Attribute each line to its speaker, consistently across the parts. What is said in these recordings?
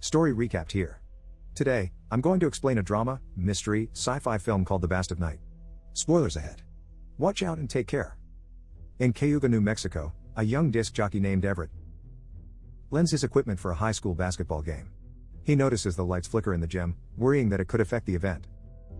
Speaker 1: Story recapped here. Today, I'm going to explain a drama, mystery, sci-fi film called The Bast of Night. Spoilers ahead. Watch out and take care. In Cayuga, New Mexico, a young disc jockey named Everett lends his equipment for a high school basketball game. He notices the lights flicker in the gym, worrying that it could affect the event.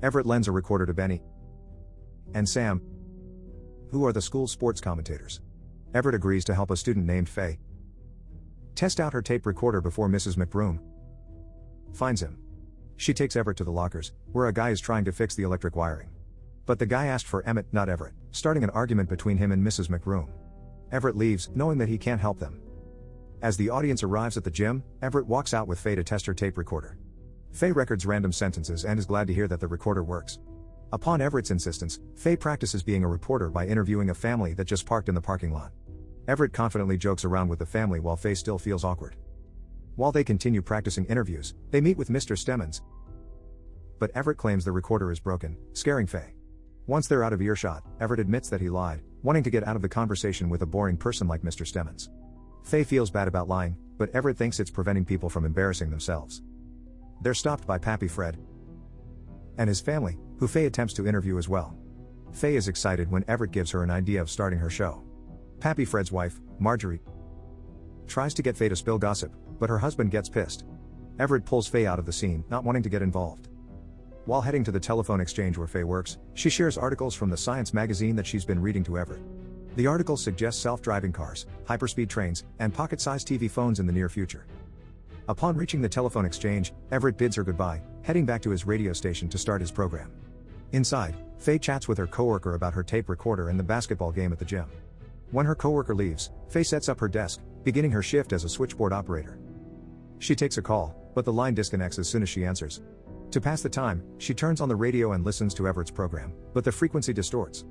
Speaker 1: Everett lends a recorder to Benny and Sam, who are the school's sports commentators. Everett agrees to help a student named Faye test out her tape recorder before Mrs. McBroom finds him. She takes Everett to the lockers, where a guy is trying to fix the electric wiring. But the guy asked for Emmett, not Everett, starting an argument between him and Mrs. McBroom. Everett leaves, knowing that he can't help them. As the audience arrives at the gym, Everett walks out with Faye to test her tape recorder. Faye records random sentences and is glad to hear that the recorder works. Upon Everett's insistence, Faye practices being a reporter by interviewing a family that just parked in the parking lot. Everett confidently jokes around with the family while Faye still feels awkward. While they continue practicing interviews, they meet with Mr. Stemmons. But Everett claims the recorder is broken, scaring Faye. Once they're out of earshot, Everett admits that he lied, wanting to get out of the conversation with a boring person like Mr. Stemmons. Faye feels bad about lying, but Everett thinks it's preventing people from embarrassing themselves. They're stopped by Pappy Fred and his family, who Faye attempts to interview as well. Faye is excited when Everett gives her an idea of starting her show. Pappy Fred's wife, Marjorie, tries to get Faye to spill gossip, but her husband gets pissed. Everett pulls Faye out of the scene, not wanting to get involved. While heading to the telephone exchange where Faye works, she shares articles from the science magazine that she's been reading to Everett. The articles suggest self-driving cars, hyperspeed trains, and pocket-sized TV phones in the near future. Upon reaching the telephone exchange, Everett bids her goodbye, heading back to his radio station to start his program. Inside, Faye chats with her coworker about her tape recorder and the basketball game at the gym. When her coworker leaves, Faye sets up her desk, beginning her shift as a switchboard operator. She takes a call, but the line disconnects as soon as she answers. To pass the time, she turns on the radio and listens to Everett's program, but the frequency distorts.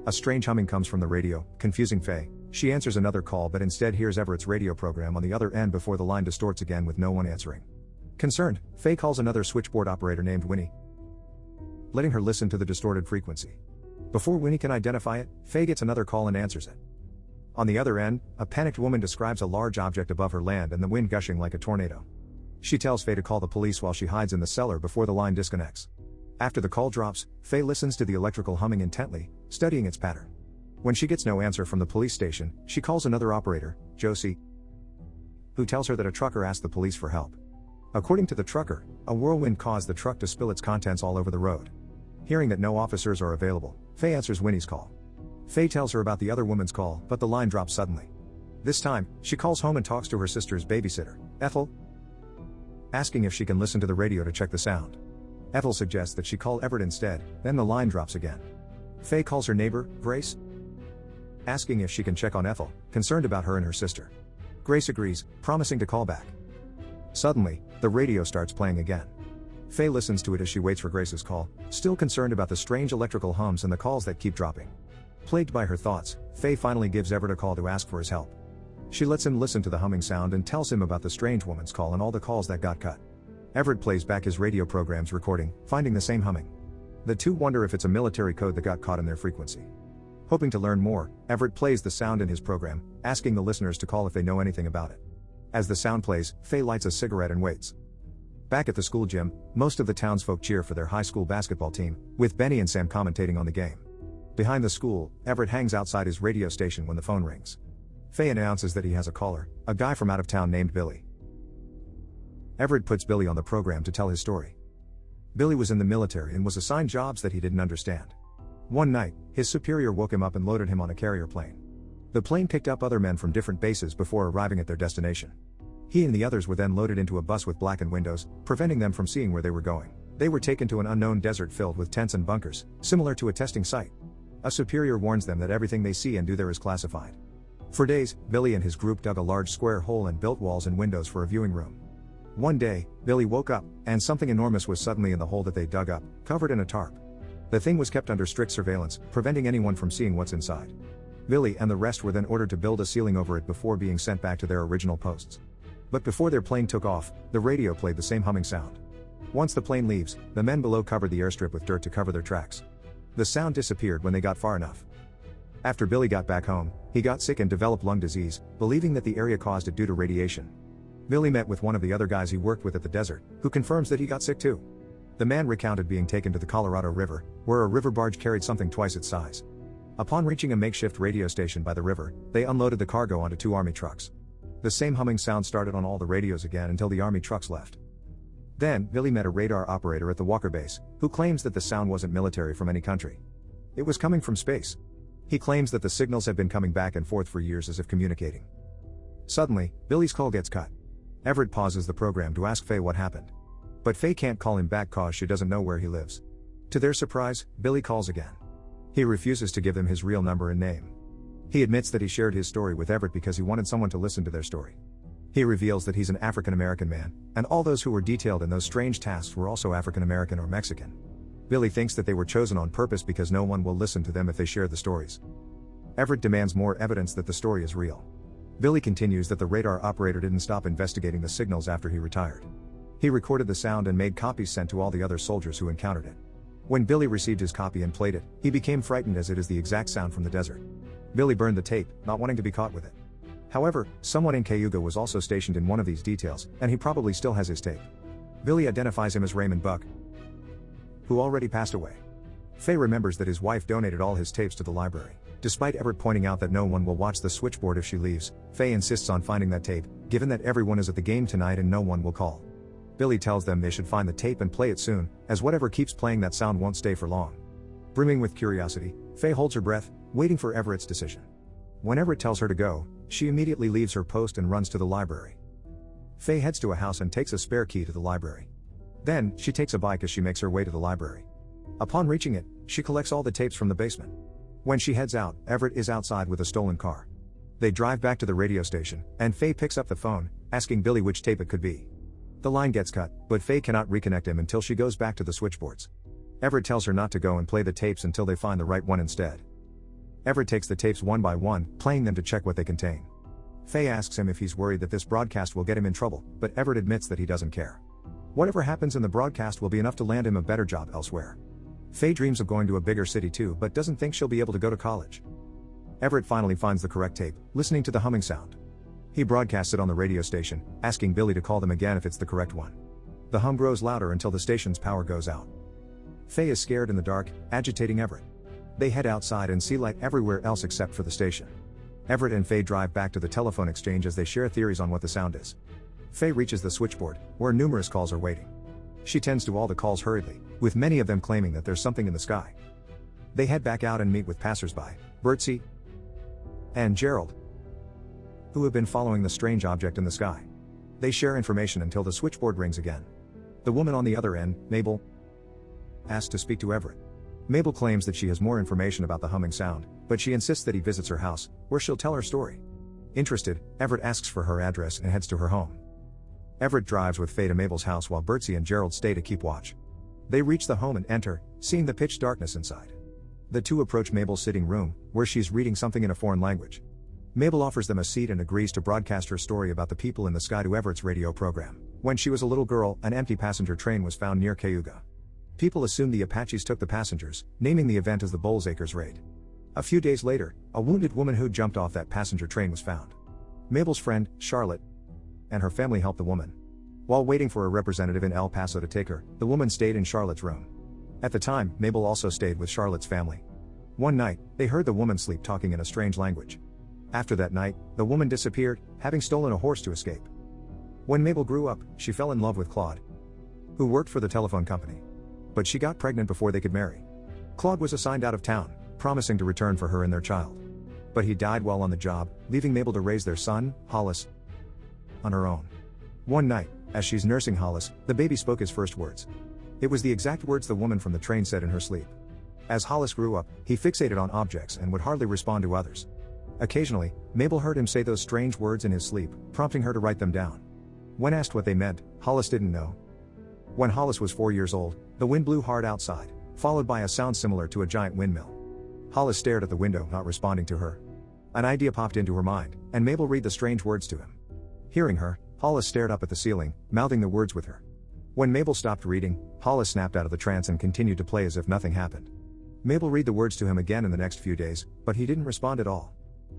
Speaker 1: A strange humming comes from the radio, confusing Faye. She answers another call but instead hears Everett's radio program on the other end before the line distorts again with no one answering. Concerned, Faye calls another switchboard operator named Winnie, letting her listen to the distorted frequency. Before Winnie can identify it, Faye gets another call and answers it. On the other end, a panicked woman describes a large object above her land and the wind gushing like a tornado. She tells Faye to call the police while she hides in the cellar before the line disconnects. After the call drops, Faye listens to the electrical humming intently, studying its pattern. When she gets no answer from the police station, she calls another operator, Josie, who tells her that a trucker asked the police for help. According to the trucker, a whirlwind caused the truck to spill its contents all over the road. Hearing that no officers are available, Faye answers Winnie's call. Faye tells her about the other woman's call, but the line drops suddenly. This time, she calls home and talks to her sister's babysitter, Ethel, asking if she can listen to the radio to check the sound. Ethel suggests that she call Everett instead, then the line drops again. Faye calls her neighbor, Grace, asking if she can check on Ethel, concerned about her and her sister. Grace agrees, promising to call back. Suddenly, the radio starts playing again. Faye listens to it as she waits for Grace's call, still concerned about the strange electrical hums and the calls that keep dropping. Plagued by her thoughts, Faye finally gives Everett a call to ask for his help. She lets him listen to the humming sound and tells him about the strange woman's call and all the calls that got cut. Everett plays back his radio program's recording, finding the same humming. The two wonder if it's a military code that got caught in their frequency. Hoping to learn more, Everett plays the sound in his program, asking the listeners to call if they know anything about it. As the sound plays, Faye lights a cigarette and waits. Back at the school gym, most of the townsfolk cheer for their high school basketball team, with Benny and Sam commentating on the game. Behind the school, Everett hangs outside his radio station when the phone rings. Faye announces that he has a caller, a guy from out of town named Billy. Everett puts Billy on the program to tell his story. Billy was in the military and was assigned jobs that he didn't understand. One night, his superior woke him up and loaded him on a carrier plane. The plane picked up other men from different bases before arriving at their destination. He and the others were then loaded into a bus with blackened windows, preventing them from seeing where they were going. They were taken to an unknown desert filled with tents and bunkers, similar to a testing site. A superior warns them that everything they see and do there is classified. For days, Billy and his group dug a large square hole and built walls and windows for a viewing room. One day, Billy woke up, and something enormous was suddenly in the hole that they dug up, covered in a tarp. The thing was kept under strict surveillance, preventing anyone from seeing what's inside. Billy and the rest were then ordered to build a ceiling over it before being sent back to their original posts. But before their plane took off, the radio played the same humming sound. Once the plane leaves, the men below covered the airstrip with dirt to cover their tracks. The sound disappeared when they got far enough. After Billy got back home, he got sick and developed lung disease, believing that the area caused it due to radiation. Billy met with one of the other guys he worked with at the desert, who confirms that he got sick too. The man recounted being taken to the Colorado River, where a river barge carried something twice its size. Upon reaching a makeshift radio station by the river, they unloaded the cargo onto 2 army trucks. The same humming sound started on all the radios again until the army trucks left. Then, Billy met a radar operator at the Walker base, who claims that the sound wasn't military from any country. It was coming from space. He claims that the signals have been coming back and forth for years as if communicating. Suddenly, Billy's call gets cut. Everett pauses the program to ask Faye what happened. But Faye can't call him back cause she doesn't know where he lives. To their surprise, Billy calls again. He refuses to give them his real number and name. He admits that he shared his story with Everett because he wanted someone to listen to their story. He reveals that he's an African American man, and all those who were detailed in those strange tasks were also African American or Mexican. Billy thinks that they were chosen on purpose because no one will listen to them if they share the stories. Everett demands more evidence that the story is real. Billy continues that the radar operator didn't stop investigating the signals after he retired. He recorded the sound and made copies sent to all the other soldiers who encountered it. When Billy received his copy and played it, he became frightened as it is the exact sound from the desert. Billy burned the tape, not wanting to be caught with it. However, someone in Cayuga was also stationed in one of these details, and he probably still has his tape. Billy identifies him as Raymond Buck, who already passed away. Faye remembers that his wife donated all his tapes to the library. Despite Everett pointing out that no one will watch the switchboard if she leaves, Faye insists on finding that tape, given that everyone is at the game tonight and no one will call. Billy tells them they should find the tape and play it soon, as whatever keeps playing that sound won't stay for long. Brimming with curiosity, Faye holds her breath, waiting for Everett's decision. When Everett tells her to go, she immediately leaves her post and runs to the library. Faye heads to a house and takes a spare key to the library. Then, she takes a bike as she makes her way to the library. Upon reaching it, she collects all the tapes from the basement. When she heads out, Everett is outside with a stolen car. They drive back to the radio station, and Faye picks up the phone, asking Billy which tape it could be. The line gets cut, but Faye cannot reconnect him until she goes back to the switchboards. Everett tells her not to go and play the tapes until they find the right one instead. Everett takes the tapes one by one, playing them to check what they contain. Faye asks him if he's worried that this broadcast will get him in trouble, but Everett admits that he doesn't care. Whatever happens in the broadcast will be enough to land him a better job elsewhere. Faye dreams of going to a bigger city too, but doesn't think she'll be able to go to college. Everett finally finds the correct tape, listening to the humming sound. He broadcasts it on the radio station, asking Billy to call them again if it's the correct one. The hum grows louder until the station's power goes out. Faye is scared in the dark, agitating Everett. They head outside and see light everywhere else except for the station. Everett and Faye drive back to the telephone exchange as they share theories on what the sound is. Faye reaches the switchboard, where numerous calls are waiting. She tends to all the calls hurriedly, with many of them claiming that there's something in the sky. They head back out and meet with passersby, Bertzi and Gerald, who have been following the strange object in the sky. They share information until the switchboard rings again. The woman on the other end, Mabel, asks to speak to Everett. Mabel claims that she has more information about the humming sound, but she insists that he visits her house, where she'll tell her story. Interested, Everett asks for her address and heads to her home. Everett drives with Faye to Mabel's house while Bertzi and Gerald stay to keep watch. They reach the home and enter, seeing the pitch darkness inside. The two approach Mabel's sitting room, where she's reading something in a foreign language. Mabel offers them a seat and agrees to broadcast her story about the people in the sky to Everett's radio program. When she was a little girl, an empty passenger train was found near Cayuga. People assumed the Apaches took the passengers, naming the event as the Bulls Acres Raid. A few days later, a wounded woman who jumped off that passenger train was found. Mabel's friend, Charlotte, and her family helped the woman. While waiting for a representative in El Paso to take her, the woman stayed in Charlotte's room. At the time, Mabel also stayed with Charlotte's family. One night, they heard the woman sleep talking in a strange language. After that night, the woman disappeared, having stolen a horse to escape. When Mabel grew up, she fell in love with Claude, who worked for the telephone company. But she got pregnant before they could marry. Claude was assigned out of town, promising to return for her and their child. But he died while on the job, leaving Mabel to raise their son, Hollis, on her own. One night, as she's nursing Hollis, the baby spoke his first words. It was the exact words the woman from the train said in her sleep. As Hollis grew up, he fixated on objects and would hardly respond to others. Occasionally, Mabel heard him say those strange words in his sleep, prompting her to write them down. When asked what they meant, Hollis didn't know. When Hollis was 4 years old, the wind blew hard outside, followed by a sound similar to a giant windmill. Hollis stared at the window, not responding to her. An idea popped into her mind, and Mabel read the strange words to him. Hearing her, Hollis stared up at the ceiling, mouthing the words with her. When Mabel stopped reading, Hollis snapped out of the trance and continued to play as if nothing happened. Mabel read the words to him again in the next few days, but he didn't respond at all.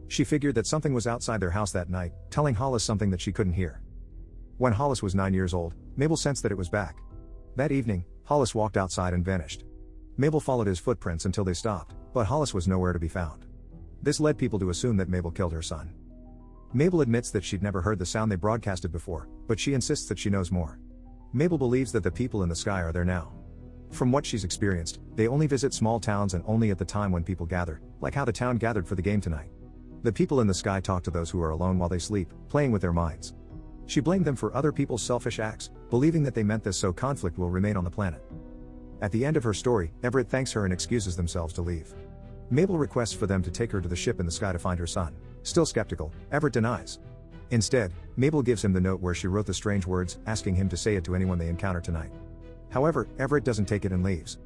Speaker 1: She figured that something was outside their house that night, telling Hollis something that she couldn't hear. When Hollis was 9 years old, Mabel sensed that it was back. That evening, Hollis walked outside and vanished. Mabel followed his footprints until they stopped, but Hollis was nowhere to be found. This led people to assume that Mabel killed her son. Mabel admits that she'd never heard the sound they broadcasted before, but she insists that she knows more. Mabel believes that the people in the sky are there now. From what she's experienced, they only visit small towns and only at the time when people gather, like how the town gathered for the game tonight. The people in the sky talk to those who are alone while they sleep, playing with their minds. She blamed them for other people's selfish acts, believing that they meant this so conflict will remain on the planet. At the end of her story, Everett thanks her and excuses themselves to leave. Mabel requests for them to take her to the ship in the sky to find her son. Still skeptical, Everett denies. Instead, Mabel gives him the note where she wrote the strange words, asking him to say it to anyone they encounter tonight. However, Everett doesn't take it and leaves.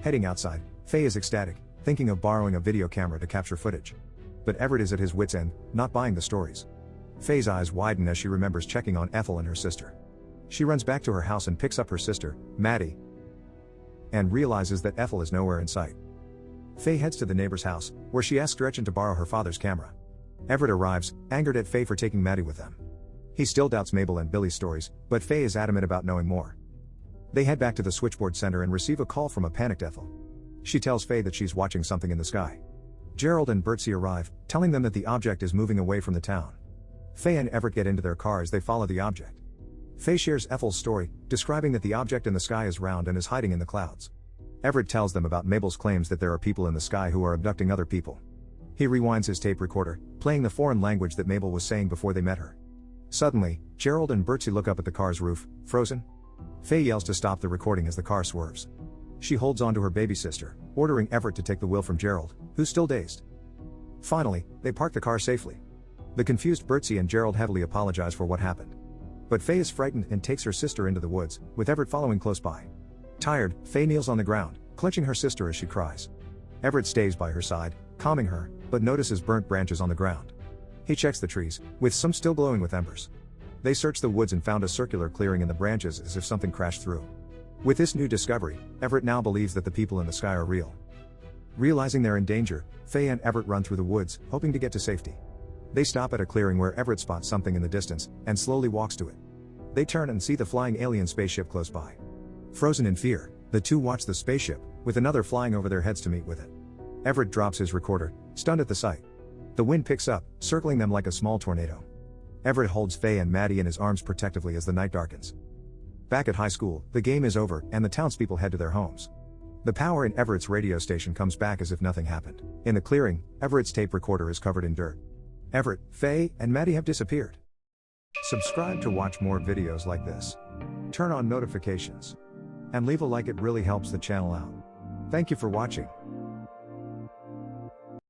Speaker 1: Heading outside, Faye is ecstatic, thinking of borrowing a video camera to capture footage. But Everett is at his wit's end, not buying the stories. Faye's eyes widen as she remembers checking on Ethel and her sister. She runs back to her house and picks up her sister, Maddie, and realizes that Ethel is nowhere in sight. Faye heads to the neighbor's house, where she asks Gretchen to borrow her father's camera. Everett arrives, angered at Faye for taking Maddie with them. He still doubts Mabel and Billy's stories, but Faye is adamant about knowing more. They head back to the switchboard center and receive a call from a panicked Ethel. She tells Faye that she's watching something in the sky. Gerald and Bertzie arrive, telling them that the object is moving away from the town. Faye and Everett get into their car as they follow the object. Faye shares Ethel's story, describing that the object in the sky is round and is hiding in the clouds. Everett tells them about Mabel's claims that there are people in the sky who are abducting other people. He rewinds his tape recorder, playing the foreign language that Mabel was saying before they met her. Suddenly, Gerald and Bertzie look up at the car's roof, frozen. Faye yells to stop the recording as the car swerves. She holds onto her baby sister, ordering Everett to take the wheel from Gerald, who's still dazed. Finally, they park the car safely. The confused Bertzie and Gerald heavily apologize for what happened. But Faye is frightened and takes her sister into the woods, with Everett following close by. Tired, Faye kneels on the ground, clutching her sister as she cries. Everett stays by her side, calming her, but notices burnt branches on the ground. He checks the trees, with some still glowing with embers. They searched the woods and found a circular clearing in the branches as if something crashed through. With this new discovery, Everett now believes that the people in the sky are real. Realizing they're in danger, Faye and Everett run through the woods, hoping to get to safety. They stop at a clearing where Everett spots something in the distance, and slowly walks to it. They turn and see the flying alien spaceship close by. Frozen in fear, the two watch the spaceship, with another flying over their heads to meet with it. Everett drops his recorder, stunned at the sight. The wind picks up, circling them like a small tornado. Everett holds Faye and Maddie in his arms protectively as the night darkens. Back at high school, the game is over, and the townspeople head to their homes. The power in Everett's radio station comes back as if nothing happened. In the clearing, Everett's tape recorder is covered in dirt. Everett, Faye, and Maddie have disappeared. Subscribe to watch more videos like this. Turn on notifications. And leave a like, it really helps the channel out. Thank you for watching.